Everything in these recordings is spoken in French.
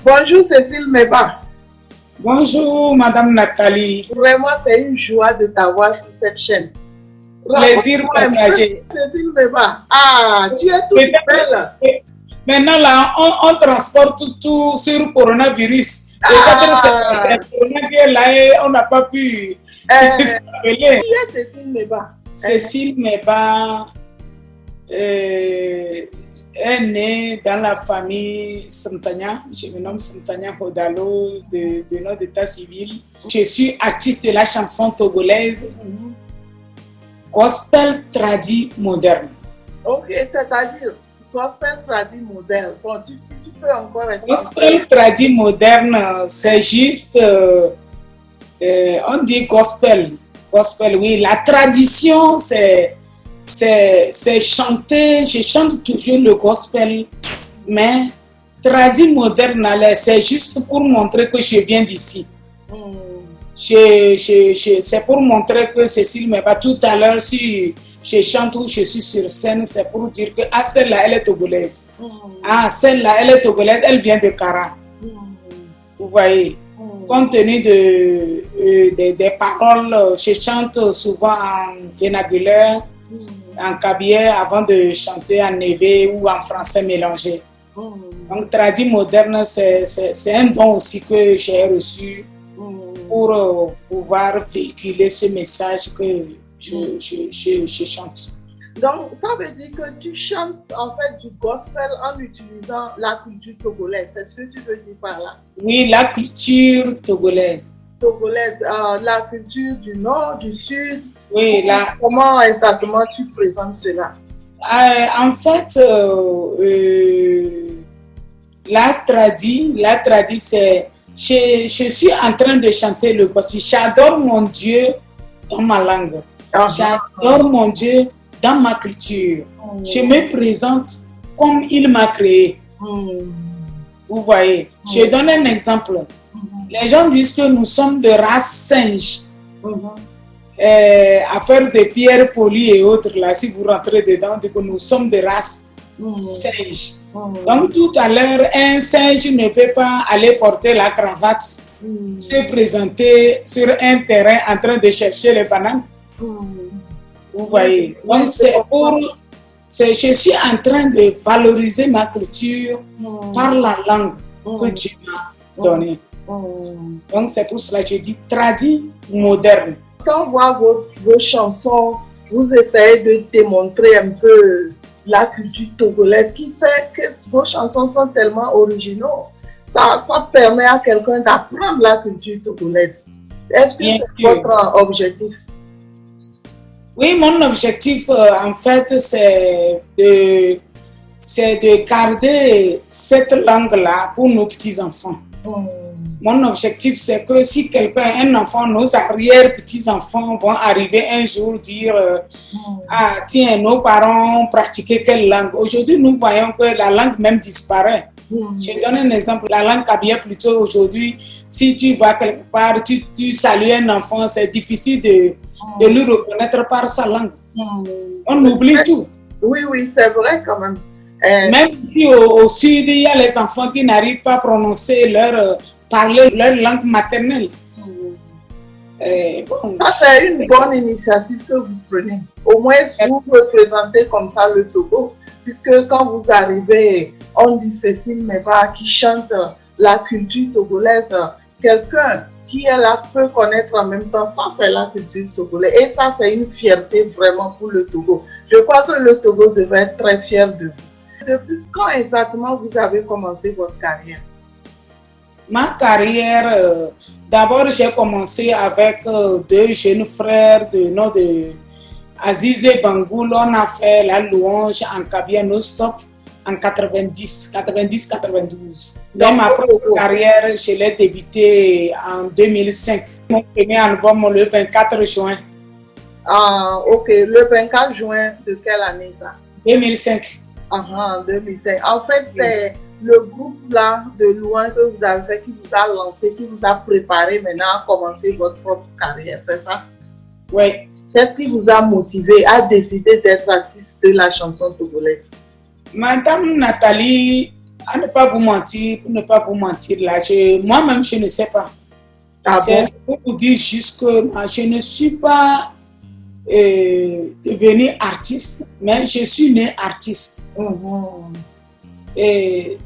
Bonjour Cécile Meba. Bonjour Madame Nathalie. Vraiment, c'est une joie de t'avoir sur cette chaîne. Plaisir partagé. Cécile Meba. Ah, tu es toute belle. Maintenant là, on transporte tout sur coronavirus. Peut-être c'est corona qui est là et on n'a pas pu s'appeler. Qui est Cécile Meba? Cécile Meba est née dans la famille Santagna. Je me nomme Santagna Hodalo de notre état civil. Je suis artiste de la chanson togolaise, gospel tradi moderne. Ok, c'est-à-dire gospel tradi moderne. Bon, tu peux encore expliquer. Gospel tradi moderne, c'est juste, on dit gospel. Gospel, oui. La tradition, c'est chanter. Je chante toujours le gospel, mais tradi moderne, c'est juste pour montrer que je viens d'ici. C'est pour montrer que Cécile Meba, tout à l'heure, si je chante ou je suis sur scène, c'est pour dire que celle-là, elle est togolaise. Celle-là, elle est togolaise, elle vient de Kara. Vous voyez, compte tenu des paroles, je chante souvent en vernaculaire, en kabylie, avant de chanter en névé ou en français mélangé. Donc, tradi moderne, c'est un don aussi que j'ai reçu pour pouvoir véhiculer ce message que je chante. Donc, ça veut dire que tu chantes en fait du gospel en utilisant la culture togolaise. C'est ce que tu veux dire par là? Oui, la culture togolaise. Togolaise, la culture du nord, du sud. Oui, comment exactement tu présentes cela? En fait, la tradi, c'est... Je suis en train de chanter le gospel. J'adore mon Dieu dans ma langue. J'adore mon Dieu dans ma culture. Je me présente comme il m'a créé. Vous voyez. Je donne un exemple. Les gens disent que nous sommes de race singe. À faire des pierres polies et autres, là, si vous rentrez dedans, que nous sommes de race singe. Donc tout à l'heure, un singe ne peut pas aller porter la cravate, se présenter sur un terrain en train de chercher les bananes. Vous voyez. Donc je suis en train de valoriser ma culture par la langue que Dieu m'a donnée. Donc c'est pour cela que je dis tradi moderne. Quand on voit vos chansons, vous essayez de démontrer un peu la culture togolaise, qui fait que vos chansons sont tellement originaux. Ça permet à quelqu'un d'apprendre la culture togolaise. Est-ce que c'est votre objectif? Oui, mon objectif, en fait, c'est de garder cette langue-là pour nos petits-enfants. Mon objectif, c'est que si quelqu'un, un enfant, nos arrière-petits-enfants vont arriver un jour dire tiens, nos parents pratiquaient quelle langue? Aujourd'hui, nous voyons que la langue même disparaît. Je donne un exemple, la langue kabylie plutôt aujourd'hui, si tu vas quelque part, tu salues un enfant, c'est difficile de lui reconnaître par sa langue. On oublie tout. Oui, c'est vrai quand même. Même si au sud, il y a les enfants qui n'arrivent pas à prononcer parler leur langue maternelle. Ça, c'est une bonne initiative que vous prenez. Au moins, vous représentez comme ça le Togo, puisque quand vous arrivez, on dit Cécile Meba qui chante la culture togolaise. Quelqu'un qui est là peut connaître en même temps, ça c'est la culture togolaise. Et ça, c'est une fierté vraiment pour le Togo. Je crois que le Togo devrait être très fier de vous. Depuis quand exactement vous avez commencé votre carrière? Ma carrière, d'abord j'ai commencé avec deux jeunes frères de nom de Aziz et Bangoul. On a fait la louange en kabylie non-stop en 90-92. Dans ma propre carrière, je l'ai débuté en 2005. Mon premier album le 24 juin. Ah, ok. Le 24 juin de quelle année ça? 2005. 2005. En fait, c'est le groupe là de louange que vous avez fait qui vous a lancé, qui vous a préparé maintenant à commencer votre propre carrière, c'est ça? Oui. Qu'est-ce qui vous a motivé à décider d'être artiste de la chanson togolaise? Madame Nathalie, à ne pas vous mentir, pour ne pas vous mentir, là, moi-même, je ne sais pas. Ah bon? C'est pour vous dire juste que je ne suis pas devenue artiste, mais je suis née artiste. Et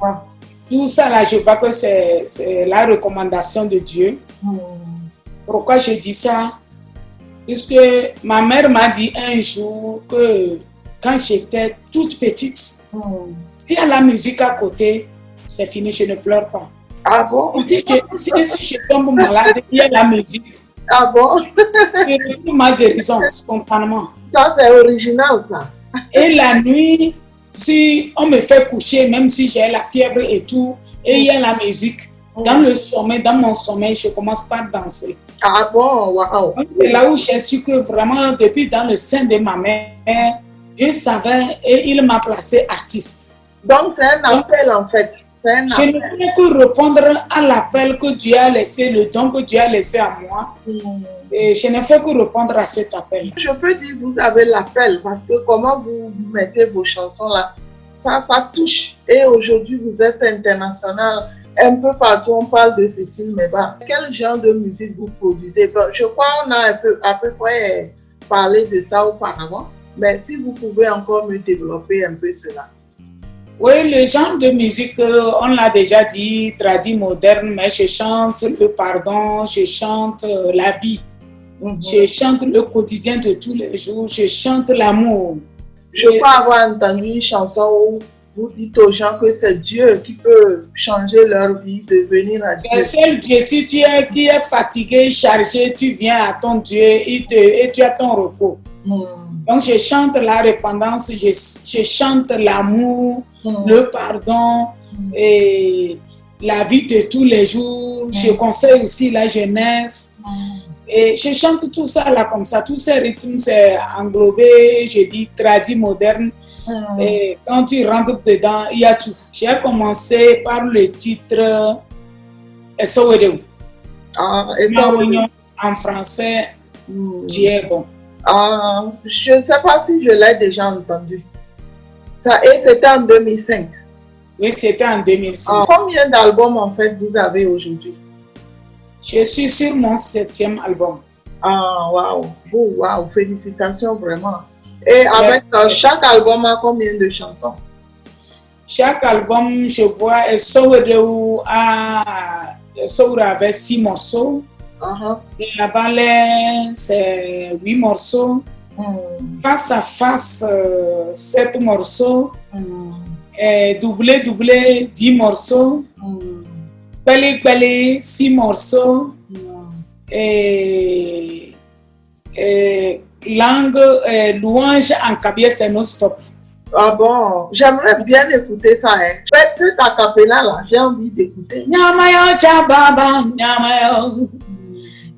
tout ça, là, je vois que c'est la recommandation de Dieu. Pourquoi je dis ça? Puisque ma mère m'a dit un jour que quand j'étais toute petite, s'il y a la musique à côté, c'est fini, je ne pleure pas. Ah bon? Si je tombe malade, il y a la musique. Ah bon? Je trouve ma guérison spontanément. Ça, c'est original, ça. Et la nuit, si on me fait coucher, même si j'ai la fièvre et tout, et il y a la musique, dans le sommeil, dans mon sommeil, je commence par danser. Ah bon? Waouh! C'est là où j'ai su que vraiment, depuis dans le sein de ma mère, je savais et il m'a placé artiste. Donc, c'est un appel, en fait. Je ne fais que répondre à l'appel que Dieu a laissé, le don que Dieu a laissé à moi. Et je ne fais que répondre à cet appel. Je peux dire que vous avez l'appel parce que comment vous mettez vos chansons là, ça touche. Et aujourd'hui, vous êtes international. Un peu partout, on parle de Cécile Meba. Quel genre de musique vous produisez? Bon, je crois qu'on a à peu près parlé de ça auparavant. Mais si vous pouvez encore me développer un peu cela. Oui, le genre de musique, on l'a déjà dit, traduit moderne, mais je chante le pardon, je chante la vie, je chante le quotidien de tous les jours, je chante l'amour. Je crois avoir entendu une chanson où vous dites aux gens que c'est Dieu qui peut changer leur vie, devenir à Dieu. C'est seul Dieu. Si tu es fatigué, chargé, tu viens à ton Dieu et tu as ton repos. Donc je chante la repentance, je chante l'amour, le pardon et la vie de tous les jours. Je conseille aussi la jeunesse. Et je chante tout ça là comme ça. Tous ces rythmes, c'est englobé, je dis, traduit moderne. Et quand tu rentres dedans, il y a tout. J'ai commencé par le titre Esowedeu. En français, tu es bon. Je ne sais pas si je l'ai déjà entendu. Et c'était en 2005. Oui, c'était en 2005. Combien d'albums en fait vous avez aujourd'hui? Je suis sur mon 7e album. Waouh, wow, félicitations vraiment. Et avec chaque album a combien de chansons? Chaque album, je vois Esowedeu avait 6 morceaux. Et la ballet, c'est 8 morceaux. Face à face, 7 morceaux. Et doublé, 10 morceaux. Pelé, 6 morceaux. Et langue, louange en kabyle, c'est non-stop. Ah bon, j'aimerais bien écouter ça. Faites cet a cappella là, j'ai envie d'écouter. Nyamayo chababa, nyamayo.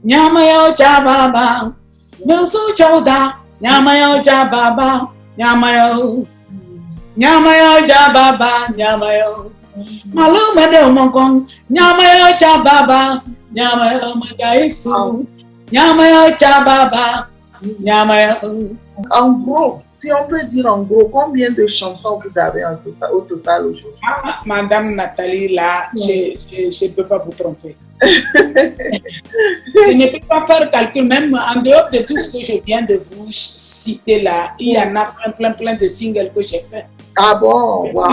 Nyamayo chababa, nyosu chauda. Nyamayo chababa, nyamayo. Nyamayo chababa, nyamayo. Malume de mokong, nyamayo chababa, nyamayo magaisu. Nyamayo chababa, nyamayo. En gros, si on peut dire en gros, combien de chansons vous avez au total aujourd'hui? Madame Nathalie, là, je ne peux pas vous tromper. Je ne peux pas faire calcul, même en dehors de tout ce que je viens de vous citer là, il y en a plein de singles que j'ai fait. Ah bon, wow.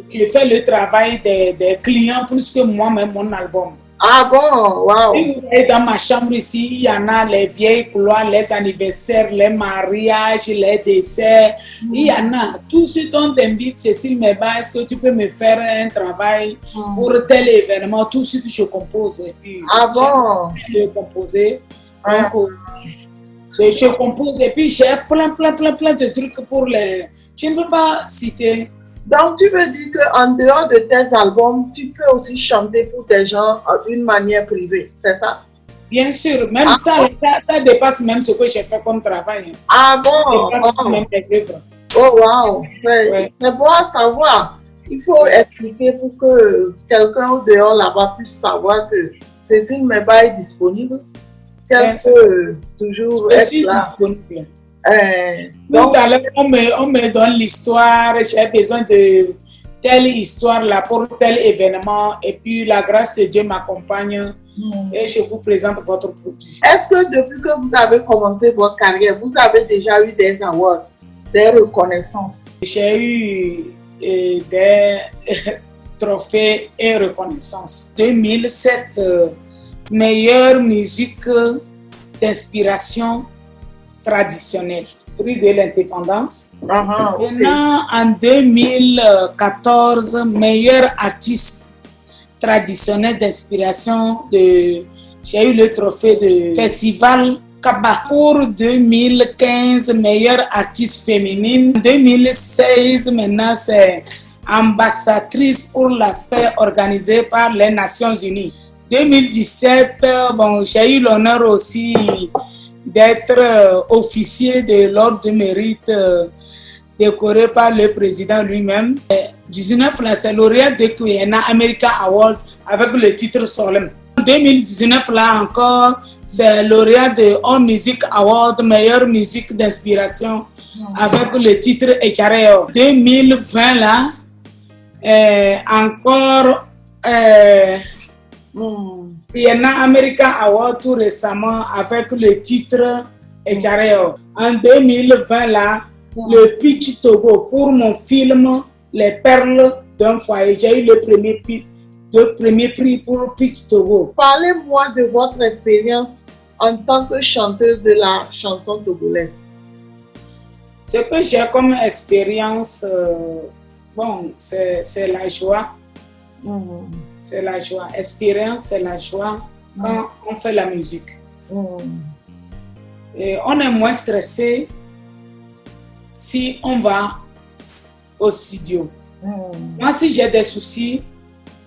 J'ai fait le travail des clients plus que moi-même mon album. Ah bon, wow. Et dans ma chambre ici, il y en a les vieilles couloirs, les anniversaires, les mariages, les desserts. Il y en a. Tout ce dont t'invite, Cécile Meba, est-ce que tu peux me faire un travail pour tel événement? Tout ce que je compose. Et puis, bon? Je composer. Donc, je compose et puis j'ai plein de trucs pour les... Je ne peux pas citer. Donc, tu veux dire qu'en dehors de tes albums, tu peux aussi chanter pour des gens d'une manière privée, c'est ça? Bien sûr, même ça dépasse même ce que j'ai fait comme travail. Ah bon? Ça dépasse même les œuvres. Oh wow, c'est bon à savoir. Il faut expliquer pour que quelqu'un au dehors là-bas puisse savoir que Cécile Meba est disponible. Qu'elle peut toujours être là. Donc, tout à l'heure, on me donne l'histoire, j'ai besoin de telle histoire là pour tel événement et puis la grâce de Dieu m'accompagne et je vous présente votre produit. Est-ce que depuis que vous avez commencé votre carrière, vous avez déjà eu des awards, des reconnaissances? J'ai eu des trophées et reconnaissances. 2007, meilleure musique d'inspiration traditionnelle, prix de l'indépendance. Maintenant, en 2014, meilleur artiste traditionnel d'inspiration j'ai eu le trophée de Festival Kaba. Pour 2015, meilleure artiste féminine. 2016, maintenant, c'est ambassadrice pour la paix organisée par les Nations Unies. 2017, bon, j'ai eu l'honneur aussi d'être officier de l'ordre du mérite décoré par le président lui-même. 19 là, c'est lauréat de Kuyena America Award avec le titre Solemn. 2019 là encore, c'est lauréat de All Music Award, meilleure musique d'inspiration avec le titre Echareo. 2020 là, encore Kuyena America Award tout récemment avec le titre Echareo. En 2020 là, le Pitch Togo pour mon film Les Perles d'un foyer. J'ai eu le premier prix pour Pitch Togo. Parlez-moi de votre expérience en tant que chanteuse de la chanson togolaise. Ce que j'ai comme expérience, bon, c'est la joie. C'est la joie. Expérience, c'est la joie quand on fait la musique. Et on est moins stressé si on va au studio. Moi, si j'ai des soucis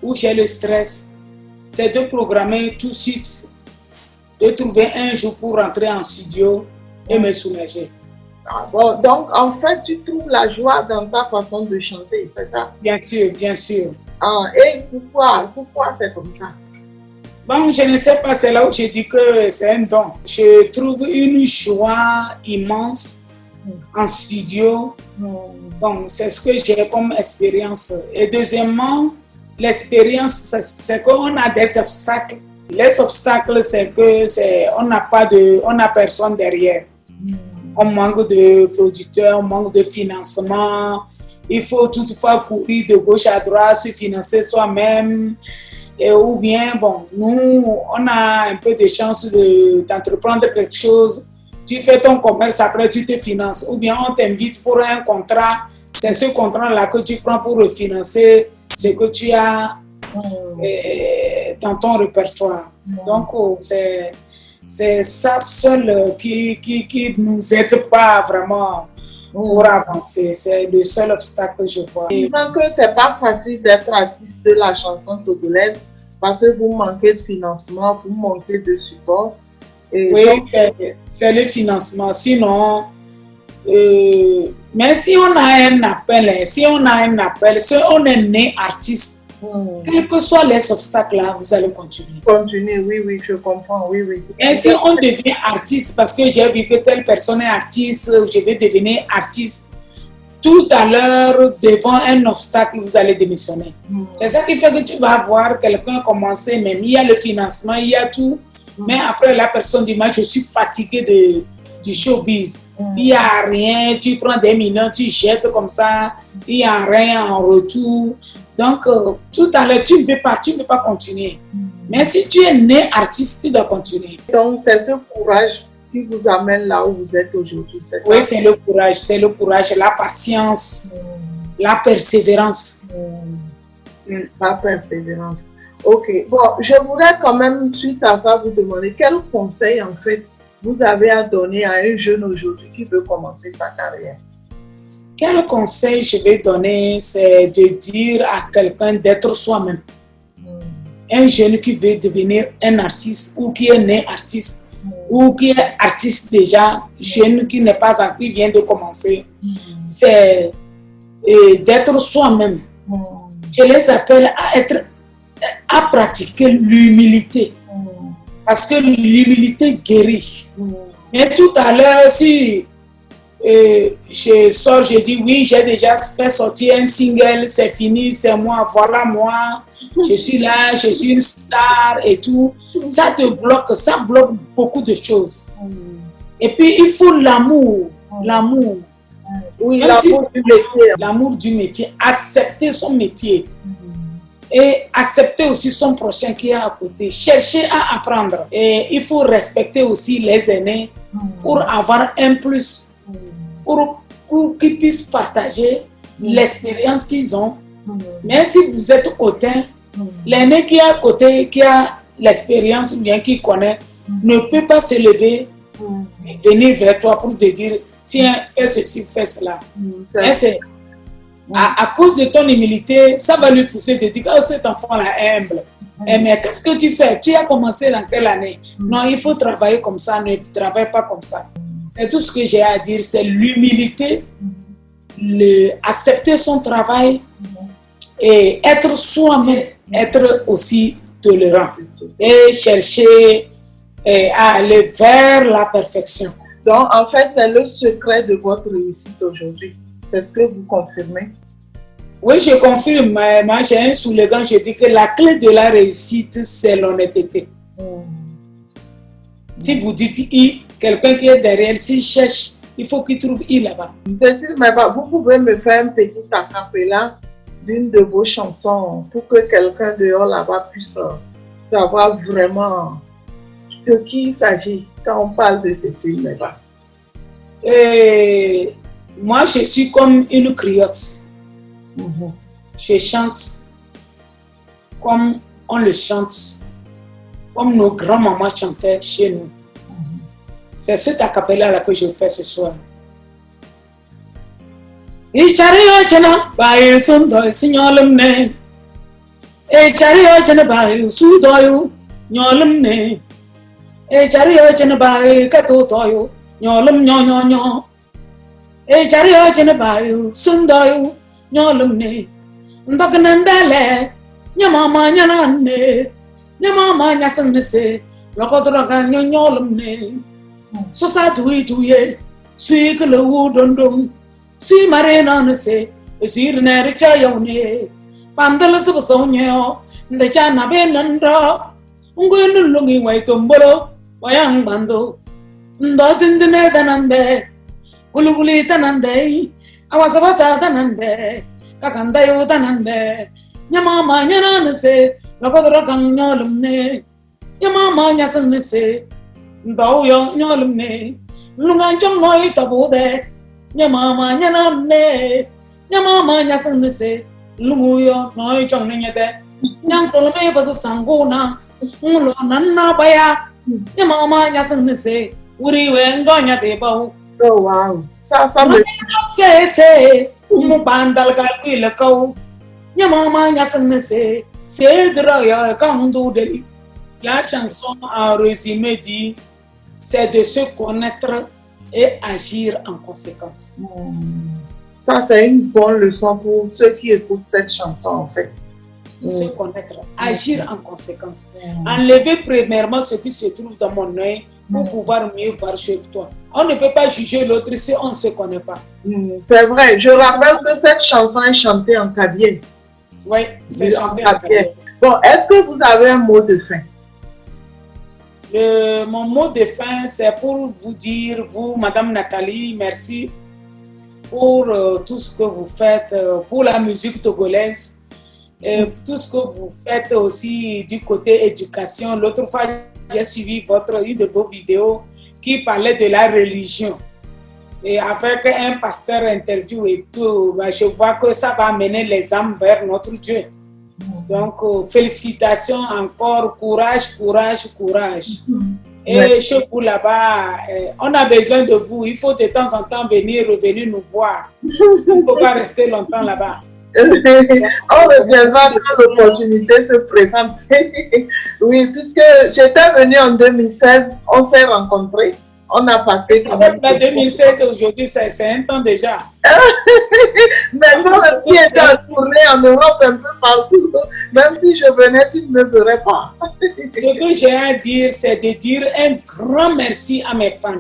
ou j'ai le stress, c'est de programmer tout de suite, de trouver un jour pour rentrer en studio et me soulager. Ah bon, donc, en fait, tu trouves la joie dans ta façon de chanter, c'est ça? Bien sûr, bien sûr. Ah, et pourquoi c'est comme ça? Bon, je ne sais pas, c'est là où je dis que c'est un don. Je trouve une joie immense en studio. Bon, c'est ce que j'ai comme expérience. Et deuxièmement, l'expérience, c'est qu'on a des obstacles. Les obstacles, c'est que on n'a personne derrière. On manque de producteurs, on manque de financement. Il faut toutefois courir de gauche à droite, se financer soi-même. Ou bien, bon, nous, on a un peu de chance d'entreprendre quelque chose. Tu fais ton commerce, après tu te finances. Ou bien on t'invite pour un contrat. C'est ce contrat-là que tu prends pour refinancer ce que tu as dans ton répertoire. Donc, c'est ça seul qui nous aide pas vraiment pour avancer. C'est le seul obstacle que je vois. Disons que c'est pas facile d'être artiste de la chanson togolaise parce que vous manquez de financement, vous manquez de support. Et oui, donc, c'est le financement. Sinon, mais si on a un appel, si on est né artiste, quels que soient les obstacles là, vous allez continuer. Continuer, oui, je comprends, oui. Et si on devient artiste, parce que j'ai vu que telle personne est artiste, je vais devenir artiste, tout à l'heure, devant un obstacle, vous allez démissionner. C'est ça qui fait que tu vas voir quelqu'un commencer, même il y a le financement, il y a tout, mais après la personne dit, moi je suis fatigué du showbiz. Il n'y a rien, tu prends des millions, tu jettes comme ça, il n'y a rien en retour. Donc, tout à l'heure, tu ne peux pas continuer. Mais si tu es né artiste, tu dois continuer. Donc, c'est ce courage qui vous amène là où vous êtes aujourd'hui. Oui, c'est le courage, la patience, la persévérance. La persévérance. Ok, bon, je voudrais quand même, suite à ça, vous demander quel conseil, en fait, vous avez à donner à un jeune aujourd'hui qui veut commencer sa carrière. Quel conseil je vais donner, c'est de dire à quelqu'un d'être soi-même. Un jeune qui veut devenir un artiste ou qui est né artiste ou qui est artiste déjà, jeune qui n'est pas qui vient de commencer, c'est d'être soi-même. Je les appelle à pratiquer l'humilité. Parce que l'humilité guérit. Mais tout à l'heure, si je sors, je dis oui, j'ai déjà fait sortir un single, c'est fini, c'est moi, voilà moi, je suis là, je suis une star et tout. Ça te bloque, ça bloque beaucoup de choses. Et puis il faut l'amour, l'amour. Oui, l'amour du métier. L'amour du métier, accepter son métier. Et accepter aussi son prochain qui est à côté. Chercher à apprendre. Et il faut respecter aussi les aînés pour avoir un plus. Pour qu'ils puissent partager l'expérience qu'ils ont. Mais si vous êtes hautain, l'aîné qui est à côté, qui a l'expérience bien, qui connaît, ne peut pas se lever et venir vers toi pour te dire, tiens, fais ceci, fais cela. À cause de ton humilité, ça va lui pousser de dire, oh, cet enfant-là est humble. Mais qu'est-ce que tu fais? Tu as commencé dans quelle année? Non, il faut travailler comme ça, ne travaille pas comme ça. C'est tout ce que j'ai à dire, c'est l'humilité, accepter son travail et être soi-même, être aussi tolérant et chercher à aller vers la perfection. Donc, en fait, c'est le secret de votre réussite aujourd'hui. C'est ce que vous confirmez? Oui, je confirme. Moi, j'ai un slogan, je dis que la clé de la réussite, c'est l'honnêteté. Si vous dites I, quelqu'un qui est derrière, s'il cherche, il faut qu'il trouve I là-bas. Cécile, vous pouvez me faire un petit acapella d'une de vos chansons pour que quelqu'un dehors là-bas puisse savoir vraiment de qui il s'agit quand on parle de Cécile Meba. Moi, je suis comme une criotte. Je chante comme on le chante, comme nos grands-mamans chantaient chez nous. C'est cet acapella-là que je fais ce soir. Ichario chana bae sundo signolumne. Ichario chana bae sudoyo nyolumne. Ichario chana bae katotoyo nyolum nyonyo. Ichario chana bae sundoyo nyolumne. Ndagnandale nyamama nyanane. Nyamama nyasanese. Lokodroga nyolumne. So sa tuye sui ke lo dondong sui mare na se sir ne richa yone pandal sab sonyo nda cha na be nanda ungo lungi wai tombolo wayang bando nda tindne danande guluguli tanande awasaba sa danande kakanda yo danande nyamama nyana se lokodro kan nyolumne nyamama nyasan se Ndao yo nyolumne, lungan chong noi tabude, nyamama nyanamne, nyamama nyasanse, lungu yo noi chong nyede, nyang solome basa sanguna, ulo nanna baya, nyamama nyasanse, uri wengonya debau. Oh wow, ça me se, mubandal kalwi lekau, nyamama nyasanse, cedra yo kandu deli. La chanson en résumé dit c'est de se connaître et agir en conséquence. Ça, c'est une bonne leçon pour ceux qui écoutent cette chanson, en fait. Se connaître, agir en conséquence. Enlever premièrement ce qui se trouve dans mon œil pour pouvoir mieux voir chez toi. On ne peut pas juger l'autre si on ne se connaît pas. C'est vrai. Je rappelle que cette chanson est chantée en kabyle. Oui, c'est chanté en kabyle. Bon, est-ce que vous avez un mot de fin? Mon mot de fin, c'est pour vous dire, vous, Madame Nathalie, merci pour tout ce que vous faites pour la musique togolaise, et tout ce que vous faites aussi du côté éducation. L'autre fois, j'ai suivi une de vos vidéos qui parlait de la religion. Et avec un pasteur interview et tout, je vois que ça va amener les âmes vers notre Dieu. Donc, félicitations encore, courage, courage, courage. Et chez vous là-bas, on a besoin de vous. Il faut de temps en temps revenir nous voir. Il ne faut pas rester longtemps là-bas. On reviendra quand l'opportunité se présente. Oui, puisque j'étais venue en 2016, on s'est rencontrés. On a passé comme 2016 aujourd'hui, c'est un temps déjà. Mais toi, qui étais en tournée en Europe un peu partout, même si je venais, tu ne me verrais pas. Ce que j'ai à dire, c'est de dire un grand merci à mes fans.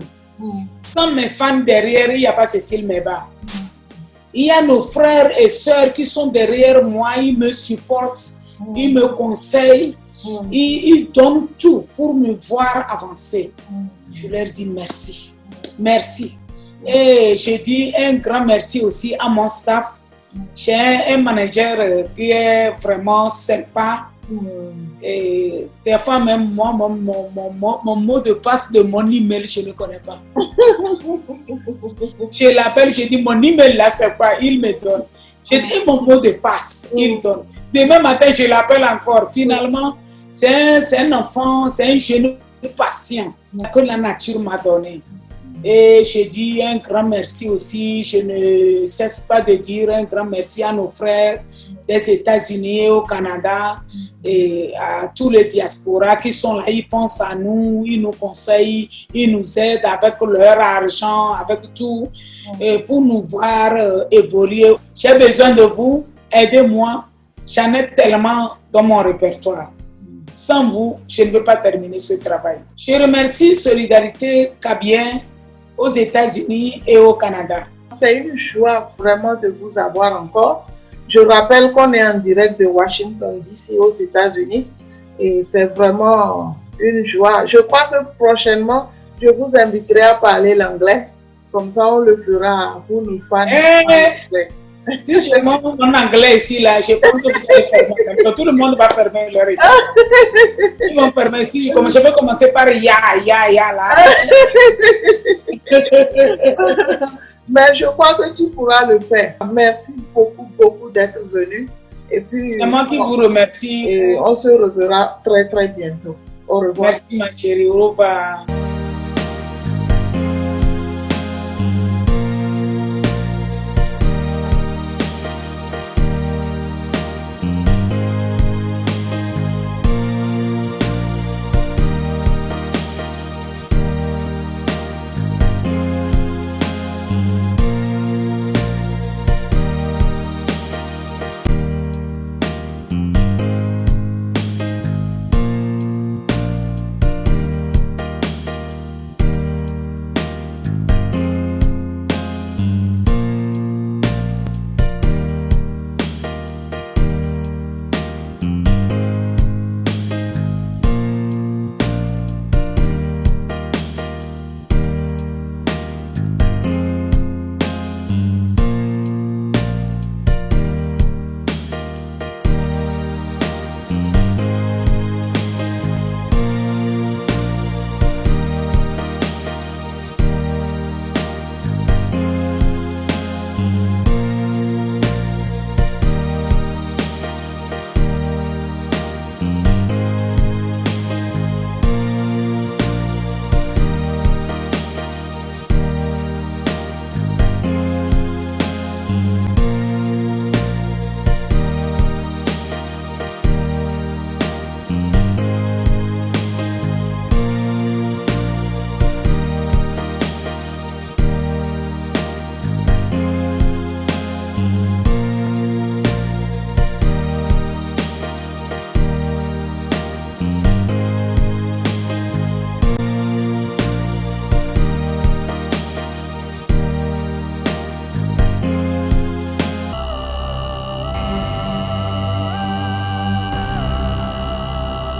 Sans mes fans derrière, il n'y a pas Cécile Meba. Il y a nos frères et sœurs qui sont derrière moi, ils me supportent, ils me conseillent, ils donnent tout pour me voir avancer. Je leur dis merci. Merci. Et je dis un grand merci aussi à mon staff. J'ai un manager qui est vraiment sympa. Et des fois même moi, mon mot de passe de mon email, je ne connais pas. Je l'appelle, je dis mon email là c'est quoi, il me donne. Je dis mon mot de passe, il donne. Demain matin, je l'appelle encore. Finalement, c'est un enfant, c'est un jeune patient que la nature m'a donné. Et je dis un grand merci aussi, je ne cesse pas de dire un grand merci à nos frères des États-Unis et au Canada et à tous les diasporas qui sont là, ils pensent à nous, ils nous conseillent, ils nous aident avec leur argent, avec tout, pour nous voir évoluer. J'ai besoin de vous, aidez-moi, j'en ai tellement dans mon répertoire. Sans vous, je ne peux pas terminer ce travail. Je remercie Solidarité Kabien aux États-Unis et au Canada. C'est une joie vraiment de vous avoir encore. Je rappelle qu'on est en direct de Washington DC aux États-Unis et c'est vraiment une joie. Je crois que prochainement, je vous inviterai à parler l'anglais. Comme ça, on le fera pour nos fans. Si je montre mon anglais ici, là, je pense que vous allez fermer. Tout le monde va fermer leur état. Ils vont fermer. Si je vais commencer par ya là. Mais je crois que tu pourras le faire. Merci beaucoup d'être venu. Et puis, c'est moi qui vous remercie. Et on se reverra très bientôt. Au revoir. Merci ma chérie. Au revoir.